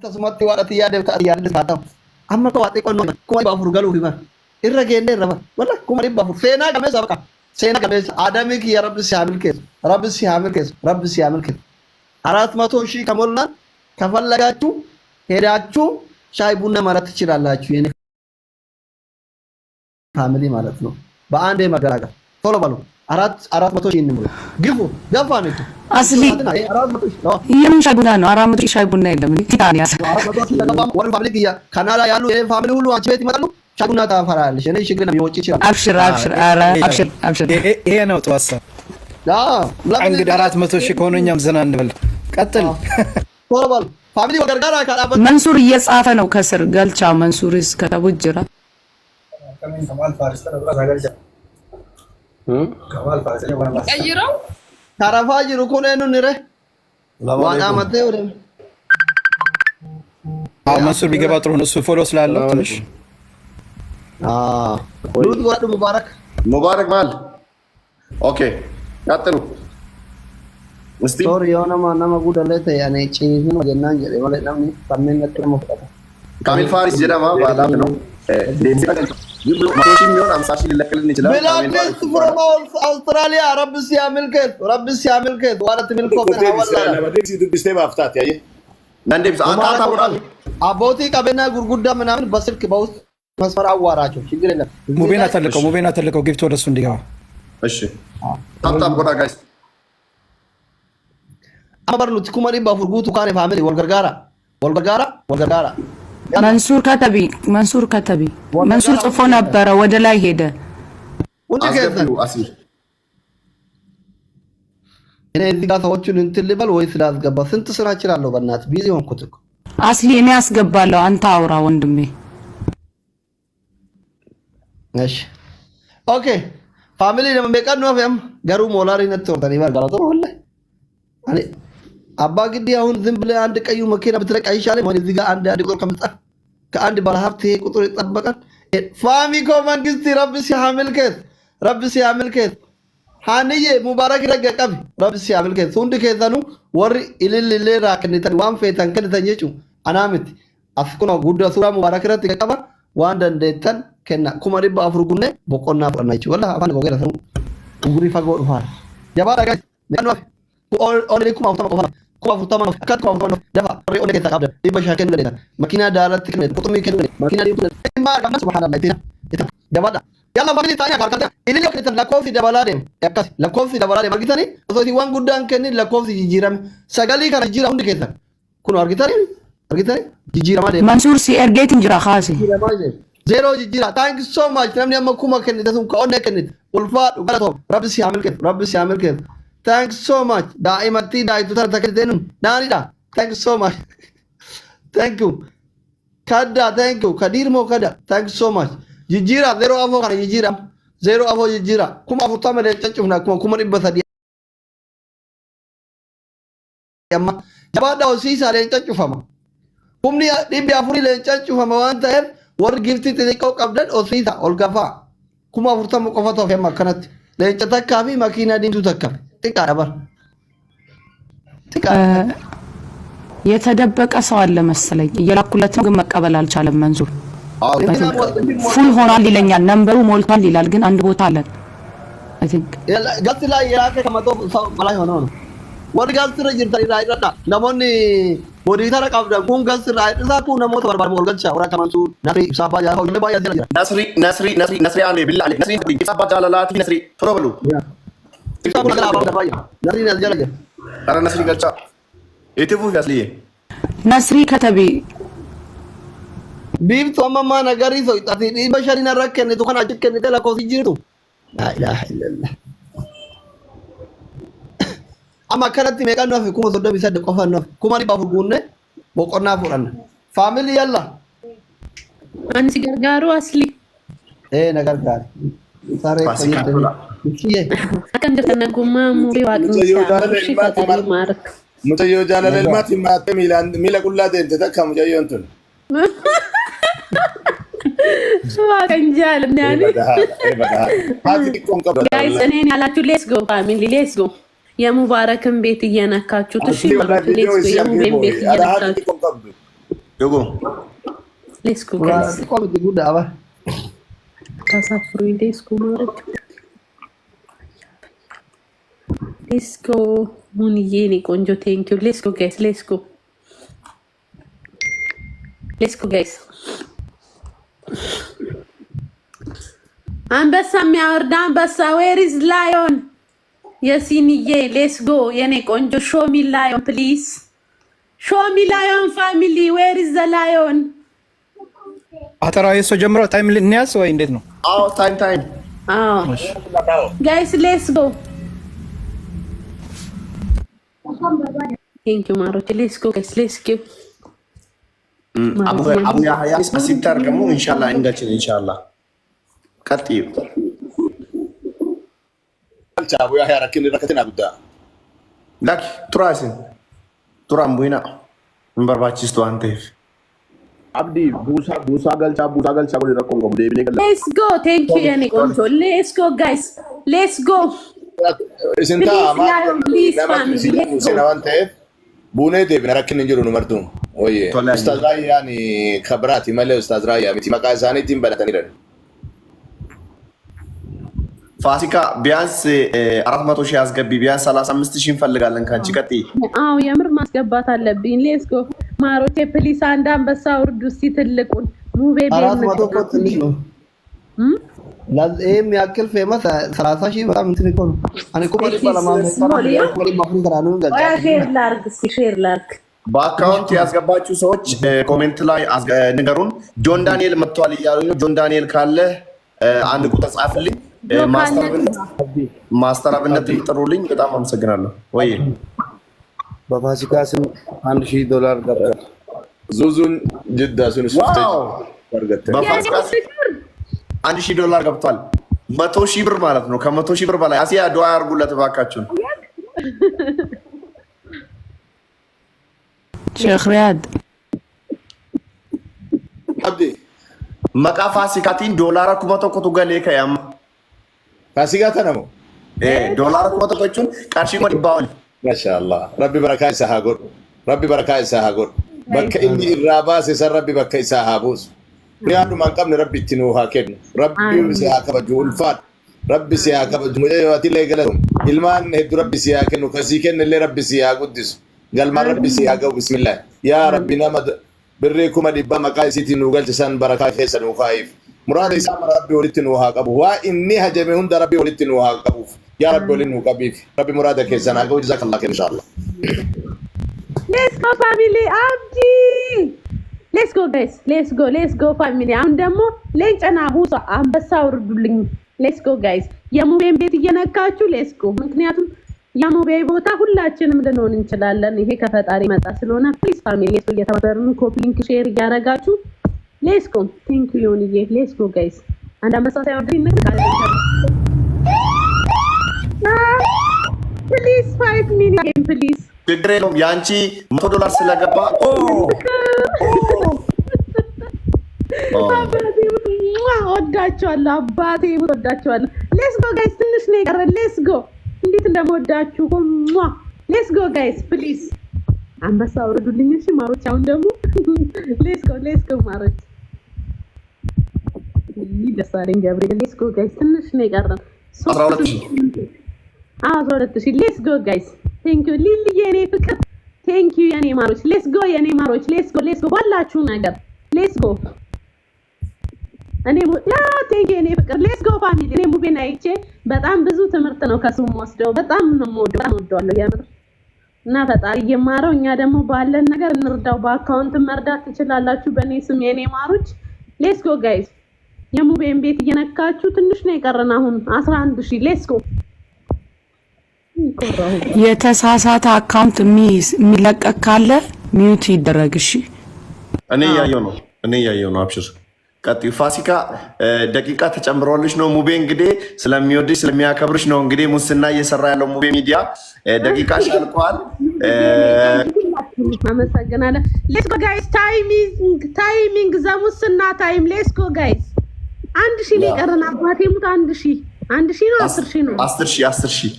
tasumatti waaqati yaade taataw amma ko waate qonno kuma baafur galu hima irra geende raba wala kuma baafur seena gameessa baqa seena gameessa adami ki ya rabbi si hamil kes 400 ሺህ ከሞላ ከፈለጋችሁ ሄዳችሁ ሻይ ቡና ማለት ትችላላችሁ የኔ ፋሚሊ ማለት ነው በአንዴ መገራጋ ቶሎ ባሉ 400 ሺህ እንምሩ ግፉ ገፋነቱ አስሊ 400 የምን ሻይ ቡና ነው 400 ሻይ ቡና የለም ቲታኒያስ 400 ሺህ ለገባም ወር ፋሚሊ ያ ካናዳ ያሉ የኔ ፋሚሊ ሁሉ አንቺ ቤት ይመጣሉ ሻይ ቡና ታፈራለሽ እኔ ችግር ነው ይወጪ ይችላል አብሽር ይሄ ነው ተዋሳ እንግዲህ 400 ሺህ ከሆነኛም ዘና እንበል ቀጥል ቶሎ ባሉ ፋሚሊ ወገርጋራ ካላበት መንሱር እየጻፈ ነው ከስር ገልቻ መንሱርስ ከተቡጅራ ከማል ፋሪስ ከማል ፋሪስ ቀይረው ታራፋጅሩ ኮኔኑ ንረ ዋና መተ ወደ መንሱር ቢገባ ጥሩ ነው እሱ ፎሎ ስላለው ትንሽ ሉት ወዱ ሙባረክ ማል ኦኬ ቀጥሉ እስቲ ሶሪ የሆነ ማናማ ጉዳለተ ያኔ ጪኒን ወደናን ጀለ ወለ ናምኒ ታመነከ መፈታ ካሚል ፋሪስ ጀዳማ ባላም ነው ይብሉ ማቶሺ ሚሆን 50 ሺህ ሊለቀልን ይችላል ብላክስ ፍሮም አውስትራሊያ ረብስ ያምልከት ዋለት ሚልኮ ከወላ ለበዲክስ ድብስቴ ባፍታት ያየ ናንዴብስ አታታ ወራል አቦቲ ቀበና ጉርጉዳ ምናምን በስልክ በውስጥ መስመር አዋራቸው ችግር የለም ሙቤና ተለቀው ጊፍት ወደሱ እንዲገባ እሺ ታጣም ጎዳ ጋይስ አበርኑት ኩማሪ ባፉርጉቱ ካኔ ፋሚሊ ወልገርጋራ መንሱር ከተቢ መንሱር ጽፎ ነበረ ወደ ላይ ሄደ እኔ እዚህ ጋር ሰዎችን እንትን ልበል ወይስ ላስገባ ስንት ስራ እችላለሁ በእናትህ ቢዚ ሆንኩት እኮ አስሊ እኔ አስገባለሁ አንተ አውራ ወንድሜ እሺ ኦኬ ፋሚሊ ለምን ነው ፈም ገሩ ሞላሪ ነጥቶታል ይባላል ወላሂ አኔ አባ ግዲ አሁን ዝም ብለ አንድ ቀዩ መኪና ብትረቅ አይሻልም ወይ እዚህ ጋር አንድ ቁጥር ከምጻ ከአንድ ባለሀብት ይሄ ቁጥር ይጠበቃል ፋሚኮ መንግስት ረብስ ያምልከት ሃንዬ ሙባረክ ረገቀብ ረብስ ያምልከት ሱንድ ከዘኑ ወር ኢልል ራከንተን ዋን ፈተን ከንተኝጩ አናምት አፍኩና ጉዳ ሱራ ሙባረክ ረት ከቀባ ዋንደንደተን ከና ኩማሪ ባፍሩጉነ በቆና ፈናይቹ ወላ አፋን ጎገራ ሰው ጉሪ ፈጎ ዱፋር ያባዳ ጋር ነው ኦንሊ ኩማ ፈተማ ደፋ ኦንሊ ከተቀበለ ይበሻከን ለሌላ መኪና ዳላት ከነ ቁጥሚ ከነ መኪና ዲማ ጋር ሱብሃንአላህ ይታ ደባዳ ያላ ባሊ ታኛ ካልከታ ኢሊዮ ከተን ለኮፊ ደባላደም ያካስ ለኮፊ ደባላደም አርጊታኒ ሶቲ ዋን ጉዳን ከኒ ለኮፊ ጂጂራም ሰጋሊ ካራ ጂራ ሁንድ ከተን ኩኖ አርጊታኒ ጂጂራማ ደ መንሱር ሲ ኤርጌት እንጅራ ኻሲ ዜሮ ጂጂራ ታንክ ሶ ማች ነምኒ አመኩማ ከኒ ደቱን ከኦነ ከኒ ኡልፋ ዱጋቶ ረብስ ያምልከት Thanks so much. Daimati daitu takitenu. Nanida. Thanks so much. Thank you. Kada, thank you. Kadir mo kada. Thanks so much. Jijira zero avo kana jijira. Zero avo jijira. Kuma futama de chanchuna kuma ribasa dia. Yamma. Jabada osisa de chanchufama. Kumni dibi afuri de chanchufama wanta er war gifti te ko kabdan osisa olgafa. Kuma futama ko fato fema kanat. De chatakami makina dintu takami. የተደበቀ ሰው አለ መሰለኝ እየላኩለት ነው ግን መቀበል አልቻለም መንሱር ፉል ሆኗል ይለኛል ነምበሩ ሞልቷል ይላል ግን አንድ ቦታ አለ አይ ቲንክ ጋት ላይ ያከ ከመቶ ሰው ላይ ሆኖ ነው ወድ ጋት ረጅርታ ይራይዳ ነሞኒ ሞዲተር ቀብደ ኩን ጋት ራይዳ ኩን ነሞት በርባር ሞልገቻ ወራ ከመንሱ ነሪ ሳባ ያ ሆነ ባያ ነስሪ አንዴ ቢላ አለ ነስሪ ሳባ ጃላላቲ ነስሪ ተሮበሉ Karena Nasri gacha. Itu bu asli. Nasri katabi. Bib to mama nagari so tati di bashari na rakken to kana jikken tela ko sijiru. La ilaha illallah. Ama kanati me kanu fi kuma so do bisa de ko fanno. Kuma ri bafu gunne bokonna furan. Family yalla. Ansi gargaru asli. Nagargar. Sare ko akan tertanaguma muri waqti mark mutayo jalal almat maate mila kullate tadakka mujayo antun kan jal nani guys እኔ ያላችሁ let's go family let's go የሙባረክን ቤት እየነካችሁ ትሽ ማለት let's go የሙቤን ቤት እየነካችሁ ዮጎ ሌትስ ጎ ጋይስ ቆም ጉዳ አባ ታሳፍሩ ሌትስ ጎ ማለት ሌትስ ጎ ሙኒዬ ኔ ቆንጆ ቴንክ ዩ ሌትስ ጎ ጋይስ ሌትስ ጎ ጋይስ አንበሳ የሚያወርድ አንበሳ ዌር ኢዝ ላዮን የሲኒዬ ሌትስ ጎ የኔ ቆንጆ ሾው ሚ ላዮን ፕሊዝ ሾው ሚ ላዮን ፋሚሊ ዌር ኢዝ ዘ ላዮን አተራው የሶ ጀምሮ ታይም ልንያዝ ወይ እንዴት ነው? አዎ ታይም ጋይስ ሌትስ ጎ ቴንክ ዩ ማሮች ሌትስ ጎ ጋይስ ሌትስ ጎ አቡ ያህያ ሲታር ደግሞ ኢንሻአላህ እንዳችን ኢንሻአላህ ቀጥዩ አቡ ያህያ ረክን ረከተና ጉዳ ላክ ቱራም ቡይና እንበርባችስቱ አንተ አብዲ ቡሳ ገልቻ ጎል ረኮን ጎ ዴቪ ነገ ሌትስ ጎ ቴንክ ዩ የኔ ቆንጆ ሌትስ ጎ ጋይስ ሌትስ ጎ እስንታ ፕሊዝ ፋሚሊ ሲናዋንተ ቡኔ ዴቪ ረክን እንጀሩ ነው መርቱ ወይ ኡስታዝ ራይ ያኒ ከብራት ይመለ ኡስታዝ ራይ ያሚቲ መቃዛኔ ቲም በለተን ይላል ፋሲካ ቢያንስ 400 ሺህ አስገቢ ቢያንስ 35 ሺህ እንፈልጋለን ካንቺ ቀጥይ አዎ የምር ማስገባት አለብኝ ሌትስ ጎ ማሮቼ ፕሊስ አንድ አንበሳ ውርዱ እስቲ ትልቁን ሙቤ ቤት 400 እኮ ትንሽ ነው ለዚህም ያክል ፌመስ 30 ሺህ በጣም እንትን እኮ ነው እኔ እኮ ሼር ላርግ በአካውንት ያስገባችሁ ሰዎች ኮሜንት ላይ ንገሩን ጆን ዳንኤል መጥቷል እያሉ ነው ጆን ዳንኤል ካለ አንድ ቁጥር ጻፍልኝ ማስተር አብነት ጥሩልኝ በጣም አመሰግናለሁ ወይ በፋሲካ ስም $1000 ገብቷል ዙዙን ጅዳ ሱን ሱፍቴ በፋሲካ $1000 ገብቷል 100,000 ብር ማለት ነው ከ100,000 ብር በላይ አሲያ ዱዓ ያርጉለት ባካችሁን ሼክ ሪያድ አብዲ መቃ ፋሲካቲን ዶላር ኩማ ተቆጡ ገሌ ከያም ፋሲካ ተነሙ ዶላር ኩማ ተቆቹን ቃርሺ ቆድ ባውን ማሻአላህ ረቢ በረካ ይሳሃጎር በከ ኢኒ ኢራባስ ሰረቢ በከ ይሳሃቡስ ያዱ ማንቀም ረቢ ትኑ ሀከን ረቢ ሲያከበጁ ulfat ረቢ ሲያከበጁ ሙየዋቲ ላይ ገለሩም ኢልማን ሄዱ ረቢ ሲያከኑ ከሲከን ለረቢ ሲያጉድስ ገልማ ረቢ ሲያገው ቢስሚላህ ያ ረቢ ነመድ ብሬኩማ ዲባ መቃይሲቲ ኑገልሰን በረካ ከሰኑ ኻይፍ ሙራድ ኢሳም ረቢ ወልትን ወሃቀቡ ወኢኒ ሀጀመሁን ረቢ ወልትን ወሃቀቡ ያ ረቢ ወልን ወቀቢክ ረቢ ሙራድ ከሰና አገው ጀዛከላህ ኢንሻአላህ ሌትስ ጎ ፋሚሊ አብዲ ሌትስ ጎ ጋይስ ሌትስ ጎ ፋሚሊ አሁን ደግሞ ለንጨና ሁሳ አንበሳ ወርዱልኝ ሌትስ ጎ ጋይስ የሙቤን ቤት እየነካችሁ ሌትስ ጎ ምክንያቱም የሙቤ ቦታ ሁላችንም ልንሆን እንችላለን ይሄ ከፈጣሪ መጣ ስለሆነ ፕሊዝ ፋሚሊ ሌትስ ጎ እየተባበርን ኮፒ ሊንክ ሼር እያረጋችሁ ሌትስ ጎ ቴንክ ዩ ዮኒዬ ሌትስ ጎ ጋይስ አንድ አንበሳ ሳይወርድልኝ ነገር ፕሊዝ 5 ሚሊዮን ፕሊዝ ችግር የለውም ያንቺ $100 ስለገባ ወዳችኋለሁ አባቴ ወዳችኋለሁ ሌትስ ጎ ጋይስ ትንሽ ነው የቀረን ሌትስ ጎ እንዴት እንደምወዳችሁ ሌትስ ጎ ጋይስ ፕሊዝ አንበሳ አውርዱልኝ እሺ ማሮች አሁን ደግሞ ሌትስ ጎ ማሮች ይደሳለኝ ገብርኤል ሌትስ ጎ ጋይስ ትንሽ ነው የቀረን 12,000 ሌትስ ጎ ጋይስ ቴንክ ዩ ሊሊ የኔ ፍቅር ቴንክ ዩ የኔ ማሮች ሌትስ ጎ የኔ ማሮች ሌትስ ጎ ባላችሁ ነገር ሌትስ ጎ እኔ ያ ቴንክ ዩ የኔ ፍቅር ሌትስ ጎ ፋሚሊ እኔ ሙቤን አይቼ በጣም ብዙ ትምህርት ነው ከሱም ወስደው በጣም ነው የምወደው የምር እና ፈጣሪ የማረው እኛ ደግሞ ባለን ነገር እንርዳው በአካውንት መርዳት ትችላላችሁ በእኔ ስም የኔ ማሮች ሌትስ ጎ ጋይስ የሙቤን ቤት እየነካችሁ ትንሽ ነው የቀረን አሁን 11,000 ሌትስ ጎ የተሳሳተ አካውንት የሚለቀቅ ካለ ሚዩት ይደረግ እሺ እኔ ያየው ነው አብሽር ቀጥዩ ፋሲካ ደቂቃ ተጨምሮልሽ ነው ሙቤ እንግዲህ ስለሚወድሽ ስለሚያከብርሽ ነው እንግዲህ ሙስና እየሰራ ያለው ሙቤ ሚዲያ ደቂቃ ሻልቋል አመሰግናለሁ ሌትስ ጎ ጋይስ ታይሚንግ ዘሙስና ታይም ሌትስ ጎ ጋይስ 1,000 ነው የቀረን አባቴ ሙት 1,000 ነው 10,000 ነው 10,000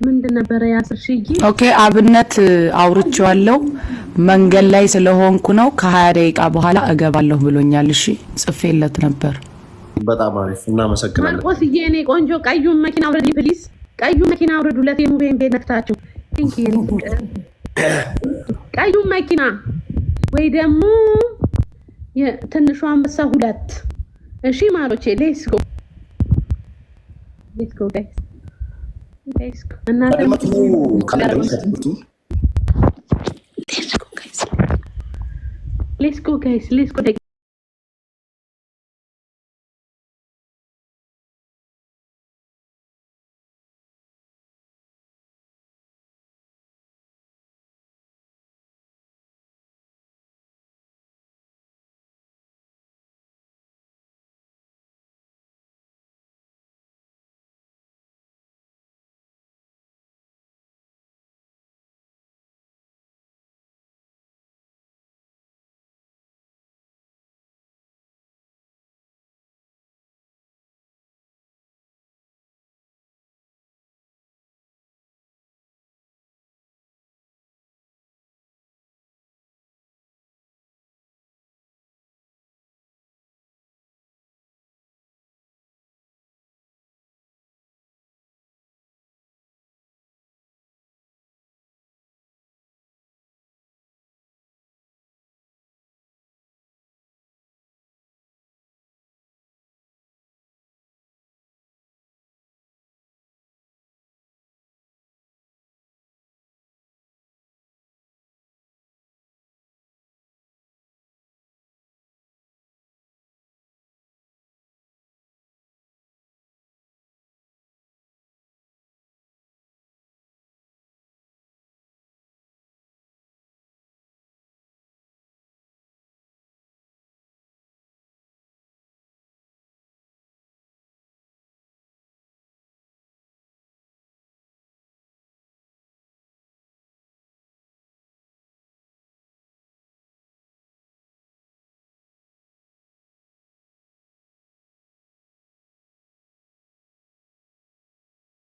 ምንድን ነበር ያ10 ሺህ? ኦኬ አብነት አውርቼዋለሁ። መንገድ ላይ ስለሆንኩ ነው። ከ20 ደቂቃ በኋላ እገባለሁ ብሎኛል። እሺ ጽፌለት ነበር። በጣም አሪፍ እናመሰግናለን። ማርቆስዬ እኔ ቆንጆ ቀዩን መኪና አውርድ ፕሊዝ። ቀዩ መኪና አውርዱለት። የሙቤን ቤት ነክታችሁ ቀዩን መኪና ወይ ደግሞ የትንሿ አንበሳ 2። እሺ ማሮቼ ሌትስ ጎ ጋይስ ሌትስ ጎ። እናንተ ሌትስ ጎ ጋይስ ሌትስ ጎ